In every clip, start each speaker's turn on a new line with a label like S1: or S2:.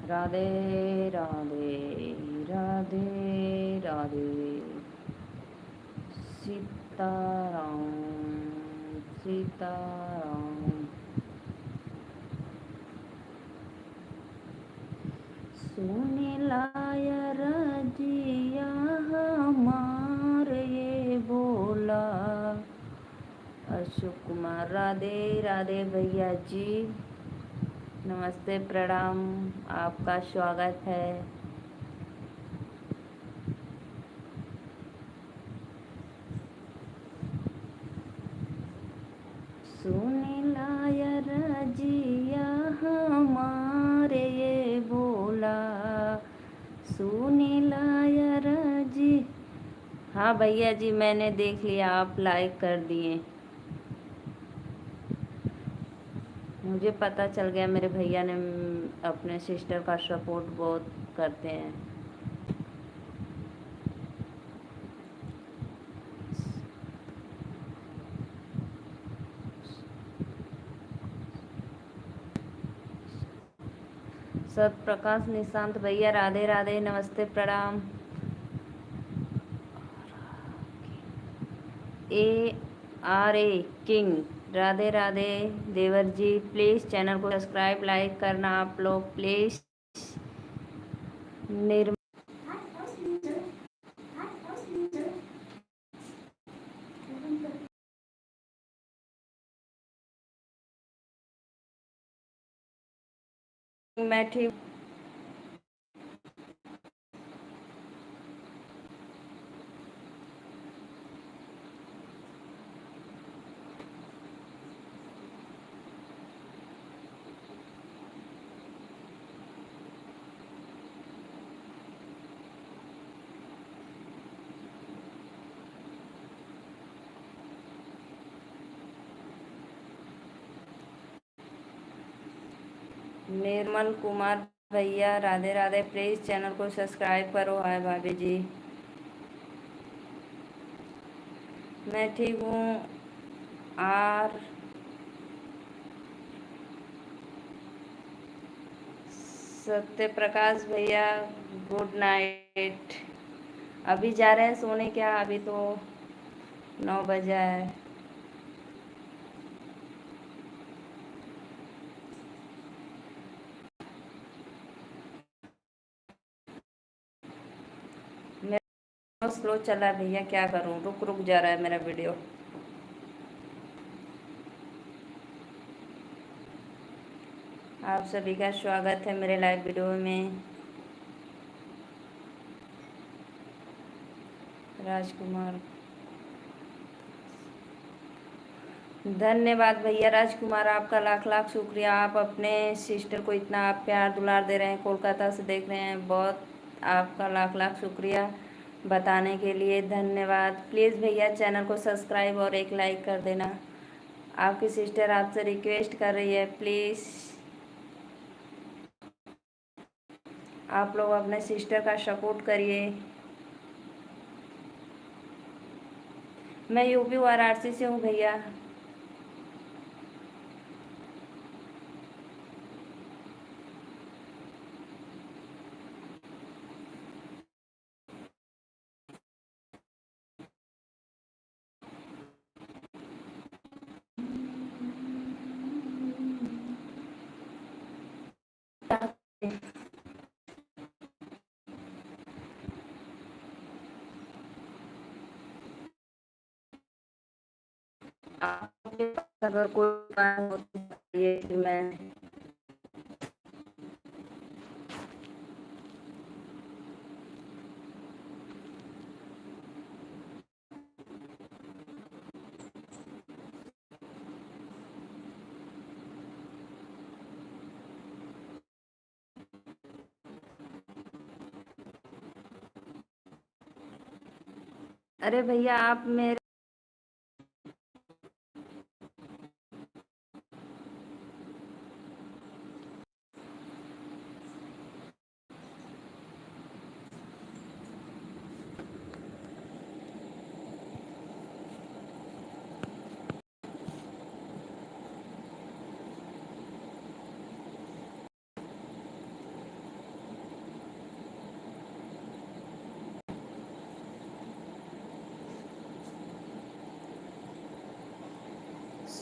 S1: राधे राधे राधे राधे। सीताराम सीताराम। सुने लाया रजिया हमारे ये बोला। अशोक कुमार राधे राधे भैया जी, नमस्ते प्रणाम, आपका स्वागत है। सुने लाया रजिया हमारे ये बोला। सुने लाया रजी। हाँ भैया जी, मैंने देख लिया, आप लाइक कर दिए। मुझे पता चल गया, मेरे भैया ने अपने सिस्टर का सपोर्ट बहुत करते हैं। सत प्रकाश निशांत भैया राधे राधे, नमस्ते प्रणाम। ARA king Radhe Radhe. देवर जी प्लीज़ चैनल को सब्सक्राइब लाइक करना आप लोग प्लीज़। निर्म मैं ठीक। निर्मल कुमार भैया राधे राधे, प्लीज़ चैनल को सब्सक्राइब करो। हाय भाभी जी, मैं ठीक हूँ। आर सत्य प्रकाश भैया गुड नाइट। अभी जा रहे हैं सोने क्या? अभी तो 9 बजा है। मेरा स्लो चला है भैया, क्या करूँ, रुक रुक जा रहा है मेरा वीडियो। आप सभी का स्वागत है मेरे लाइव वीडियो में। राजकुमार धन्यवाद भैया। राजकुमार आपका लाख लाख शुक्रिया, आप अपने सिस्टर को इतना आप प्यार दुलार दे रहे हैं, कोलकाता से देख रहे हैं, बहुत आपका लाख लाख शुक्रिया बताने के लिए, धन्यवाद। प्लीज़ भैया चैनल को सब्सक्राइब और एक लाइक कर देना। आपकी सिस्टर आपसे रिक्वेस्ट कर रही है, प्लीज़ आप लोग अपने सिस्टर का सपोर्ट करिए। मैं यूपी वाराणसी से हूँ भैया। आपके पास अगर कोई काम हो तो बताइए कि मैं। अरे भैया आप मेरे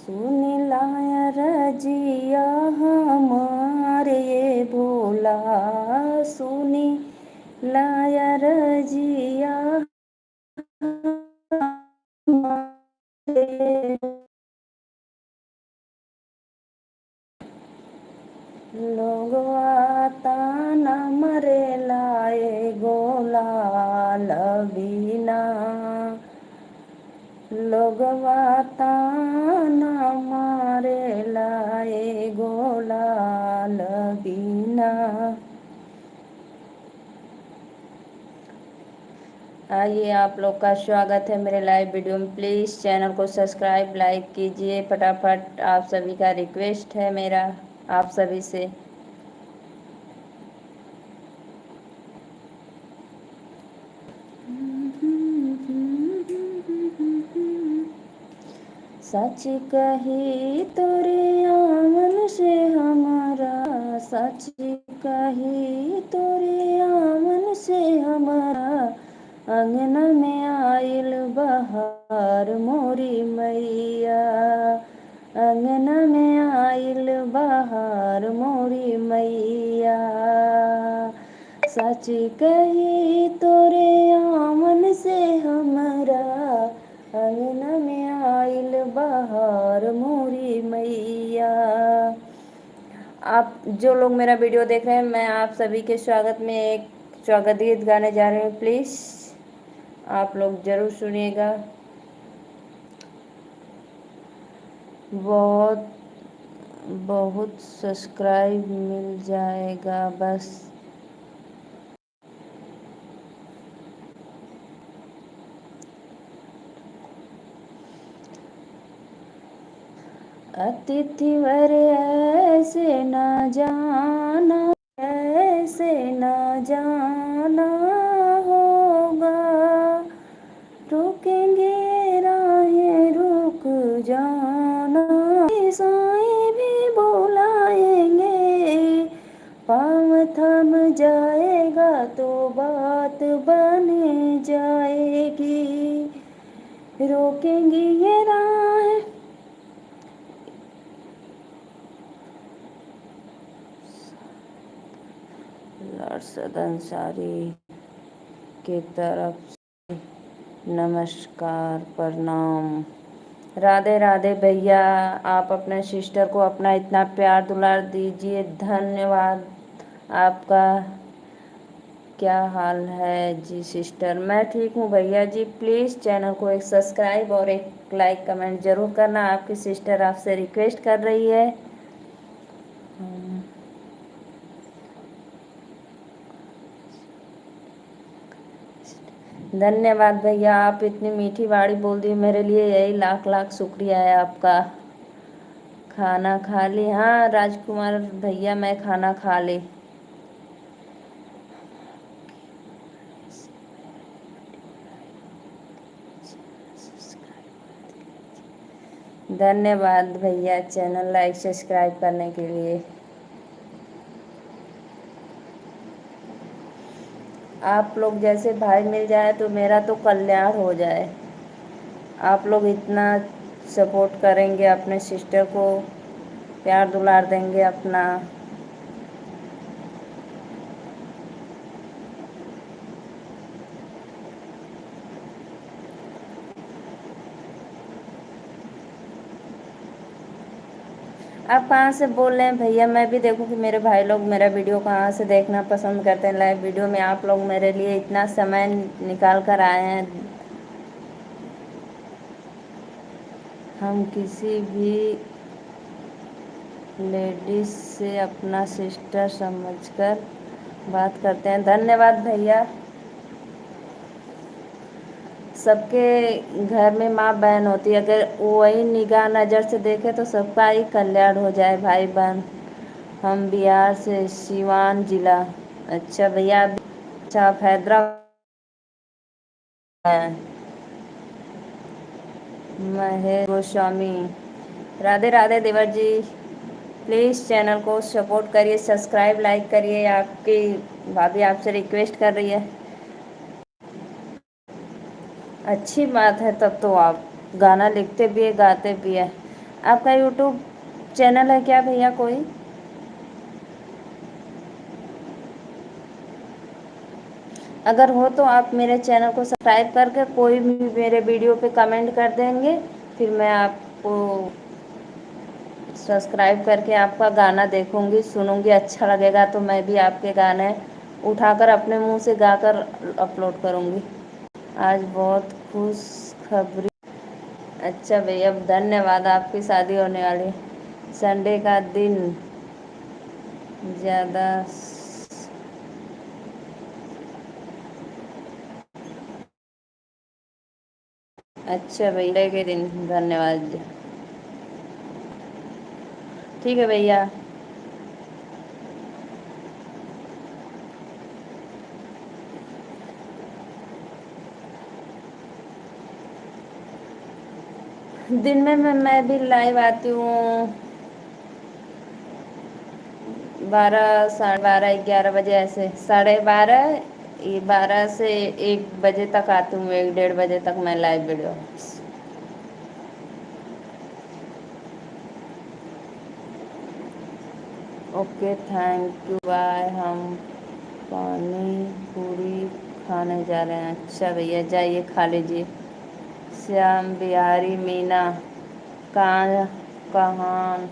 S1: सुन लाया रजिया हमारे ये भोला, सुनी लाया रजिया हमारे, लोगवा ताना मरे लाए गोला लबीना, लोगवा ताना मारे लाए गोला लबीना। आइए, आप लोग का स्वागत है मेरे लाइव वीडियो में। प्लीज़ चैनल को सब्सक्राइब लाइक कीजिए फटाफट, आप सभी का रिक्वेस्ट है मेरा आप सभी से। सच कही तोरे आमन से हमारा, सच कही तोरे आमन से हमारा, अंगना में आइल बहार मोरी मैया, अंगना में आइल बहार मोरी मैया। सच कही तोरे आमन से हमारा, अंगना में आइल बहार मोरी मैया। आप जो लोग मेरा वीडियो देख रहे हैं, मैं आप सभी के स्वागत में एक स्वागत गीत गाने जा रही हूँ। प्लीज़ आप लोग ज़रूर सुनिएगा। बहुत बहुत सब्सक्राइब मिल जाएगा बस। अतिथि वर ऐसे न जाना, ऐसे न जाना होगा, रुकेंगे राहें रुक जाना, साईं भी बुलाएंगे, पाँव थम जाएगा तो बात बन जाएगी, रोकेंगी ये राहें। अरशद अंसारी की तरफ से नमस्कार प्रणाम। राधे राधे भैया, आप अपने सिस्टर को अपना इतना प्यार दुलार दीजिए, धन्यवाद आपका। क्या हाल है जी सिस्टर? मैं ठीक हूँ भैया जी। प्लीज़ चैनल को एक सब्सक्राइब और एक लाइक कमेंट ज़रूर करना, आपकी सिस्टर आपसे रिक्वेस्ट कर रही है। धन्यवाद भैया, आप इतनी मीठी वाणी बोल दी मेरे लिए, यही लाख लाख शुक्रिया है आपका। खाना खा ली? हाँ राजकुमार भैया, मैं खाना खा ली। धन्यवाद भैया चैनल लाइक सब्सक्राइब करने के लिए। आप लोग जैसे भाई मिल जाए तो मेरा तो कल्याण हो जाए। आप लोग इतना सपोर्ट करेंगे, अपने सिस्टर को प्यार दुलार देंगे अपना। आप कहाँ से बोल रहे हैं भैया? मैं भी देखूं कि मेरे भाई लोग मेरा वीडियो कहाँ से देखना पसंद करते हैं। लाइव वीडियो में आप लोग मेरे लिए इतना समय निकाल कर आए हैं। हम किसी भी लेडीज से अपना सिस्टर समझकर बात करते हैं। धन्यवाद भैया। सबके घर में माँ बहन होती है, अगर वही निगाह नज़र से देखे तो सबका ही कल्याण हो जाए भाई बहन। हम बिहार से, सिवान जिला। अच्छा भैया, अच्छा आप हैदराबाद हैं। महेश गोस्वामी। राधे राधे देवर जी। प्लीज़ चैनल को सपोर्ट करिए, सब्सक्राइब लाइक करिए, आपकी भाभी आपसे रिक्वेस्ट कर रही है। अच्छी बात है, तब तो आप गाना लिखते भी है गाते भी है। आपका यूट्यूब चैनल है क्या भैया कोई? अगर हो तो आप मेरे चैनल को सब्सक्राइब करके कोई भी मेरे वीडियो पे कमेंट कर देंगे, फिर मैं आपको सब्सक्राइब करके आपका गाना देखूंगी, सुनूंगी, अच्छा लगेगा तो मैं भी आपके गाने उठाकर अपने मुंह से गाकर अपलोड करूंगी। आज बहुत खुश खबरी। अच्छा भैया धन्यवाद, आपकी शादी होने वाली संडे का दिन ज़्यादा। अच्छा भैया संडे के दिन धन्यवाद। ठीक है भैया। दिन में मैं भी लाइव आती हूँ 12, 12:30, 11 बजे ऐसे, 12:30, 12 से 1 बजे तक आती हूँ, 1 डेढ़ बजे तक मैं live video. Okay thank you bye. हम पानी पूरी खाने जा रहे हैं। अच्छा भैया जाइए खा लीजिए। श्याम बिहारी मीना कहाँ कहाँ?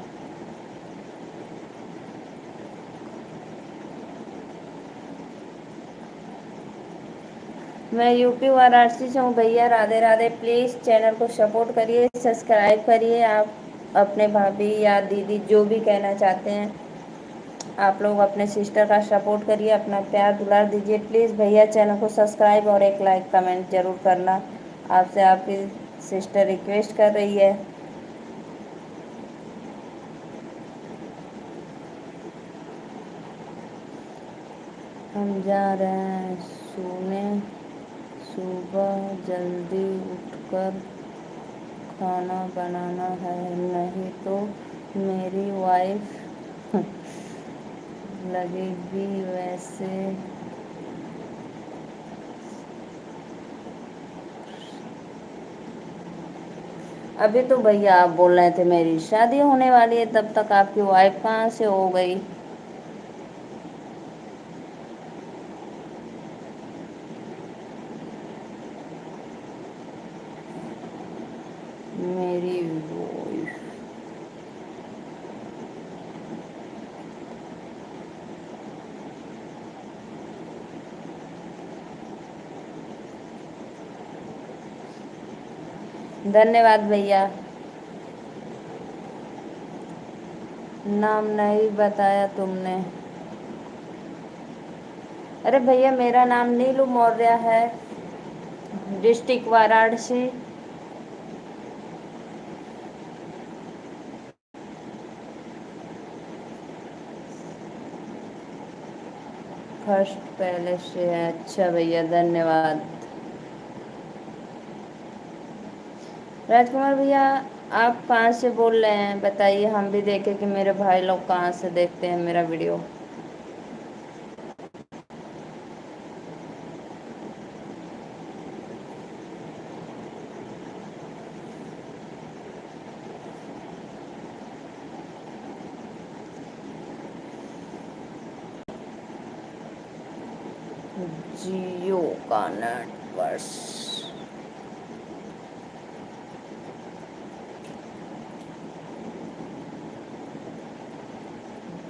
S1: मैं यूपी वाराणसी से हूँ भैया। राधे राधे। प्लीज़ चैनल को सपोर्ट करिए, सब्सक्राइब करिए। आप अपने भाभी या दीदी जो भी कहना चाहते हैं, आप लोग अपने सिस्टर का सपोर्ट करिए, अपना प्यार दुलार दीजिए प्लीज़ भैया। चैनल को सब्सक्राइब और एक लाइक कमेंट ज़रूर करना, आपसे आपकी सिस्टर रिक्वेस्ट कर रही है। हम जा रहे हैं सोने, सुबह जल्दी उठकर खाना बनाना है, नहीं तो मेरी वाइफ लगेगी। वैसे अभी तो भैया आप बोल रहे थे मेरी शादी होने वाली है, तब तक आपकी वाइफ कहाँ से हो गई? मेरी वाइफ। धन्यवाद भैया। नाम नहीं बताया तुमने। अरे भैया मेरा नाम नीलू मौर्य है, डिस्ट्रिक्ट वाराणसी। फर्स्ट पैलेस से है। अच्छा भैया धन्यवाद। राजकुमार भैया आप कहाँ से बोल रहे हैं बताइए, हम भी देखें कि मेरे भाई लोग कहाँ से देखते हैं मेरा वीडियो। जियो का नेटवर्क।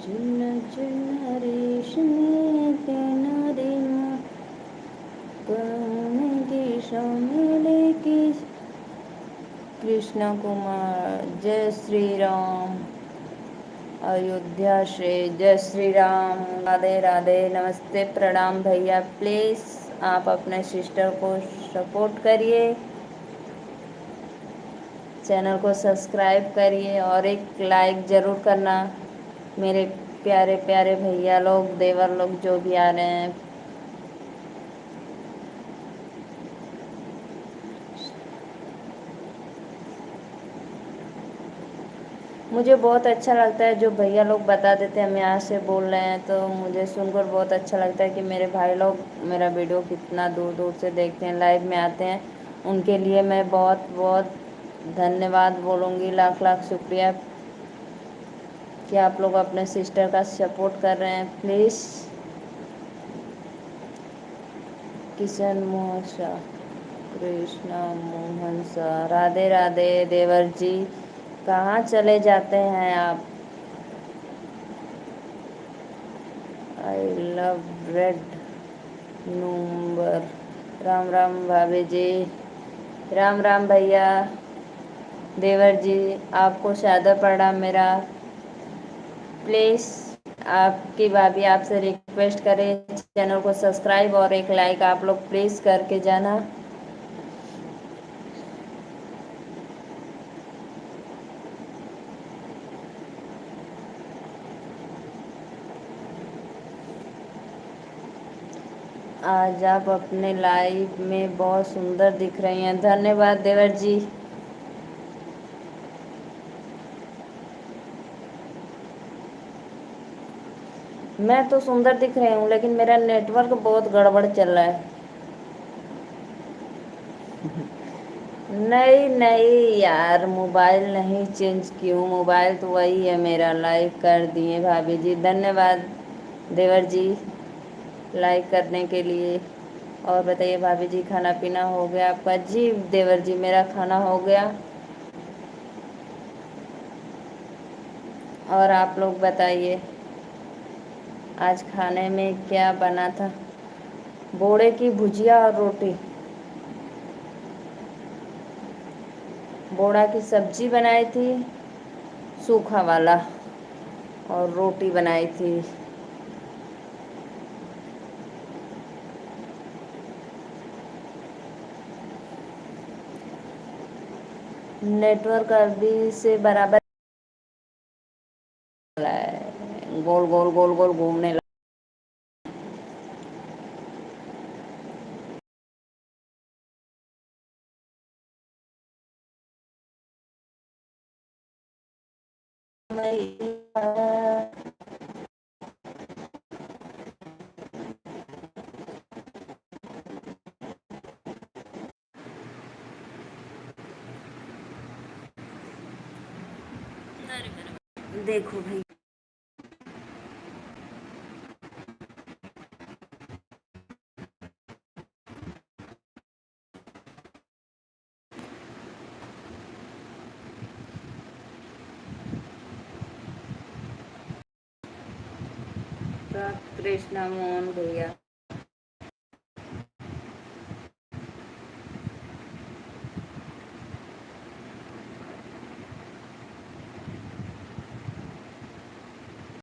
S1: जिन जिन रेशमी किनारे की शामिल की। कृष्णा कुमार जय श्री राम। अयोध्या से जय श्री राम। राधे राधे। नमस्ते प्रणाम भैया। प्लीज़ आप अपने सिस्टर को सपोर्ट करिए, चैनल को सब्सक्राइब करिए और एक लाइक ज़रूर करना। मेरे प्यारे प्यारे भैया लोग, देवर लोग जो भी आ रहे हैं, मुझे बहुत अच्छा लगता है जो भैया लोग बता देते हैं हम यहाँ से बोल रहे हैं, तो मुझे सुनकर बहुत अच्छा लगता है कि मेरे भाई लोग मेरा वीडियो कितना दूर दूर से देखते हैं, लाइव में आते हैं। उनके लिए मैं बहुत बहुत धन्यवाद बोलूँगी, लाख लाख शुक्रिया कि आप लोग अपने सिस्टर का सपोर्ट कर रहे हैं। प्लीज़ किशन मोहन शाह, कृष्णा मोहन शाह, राधे राधे देवर जी, कहाँ चले जाते हैं आप। I love red number. Ram Ram भाभी जी, राम राम भैया, देवर जी आपको सादर प्रणाम मेरा। प्लीज़ आपकी भाभी आपसे रिक्वेस्ट करें, चैनल को सब्सक्राइब और एक लाइक आप लोग प्लीज़ करके जाना। आज आप अपने लाइव में बहुत सुंदर दिख रही हैं। धन्यवाद देवर जी। मैं तो सुंदर दिख रही हूँ, लेकिन मेरा नेटवर्क बहुत गड़बड़ चल रहा है। नहीं नहीं यार, मोबाइल नहीं चेंज की हूँ, मोबाइल तो वही है मेरा। लाइक कर दिए भाभी जी, धन्यवाद देवर जी लाइक करने के लिए। और बताइए भाभी जी, खाना पीना हो गया आपका? जी देवर जी मेरा खाना हो गया। और आप लोग बताइए आज खाने में क्या बना था? बोड़े की भुजिया और रोटी, बोड़ा की सब्जी बनाई थी सूखा वाला, और रोटी बनाई थी। नेटवर्क अभी से बराबर है, गोल गोल गोल गोल घूमने लगा। देखो भाई, कृष्णा मोहन भैया